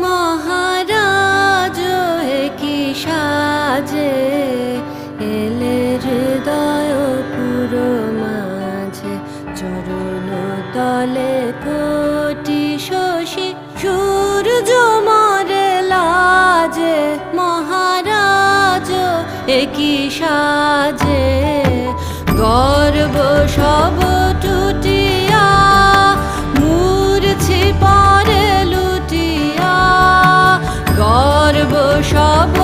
মহারাজ কি সাজে এলে হৃদয় পুরো মাঝে, চরণ তলে কোটি শশী সূর্য মরে লাজে। মহারাজ কি সাজে গর্ব সব টুটিয়া, মূর্ছি পরে লুটিয়া, গর্ব সব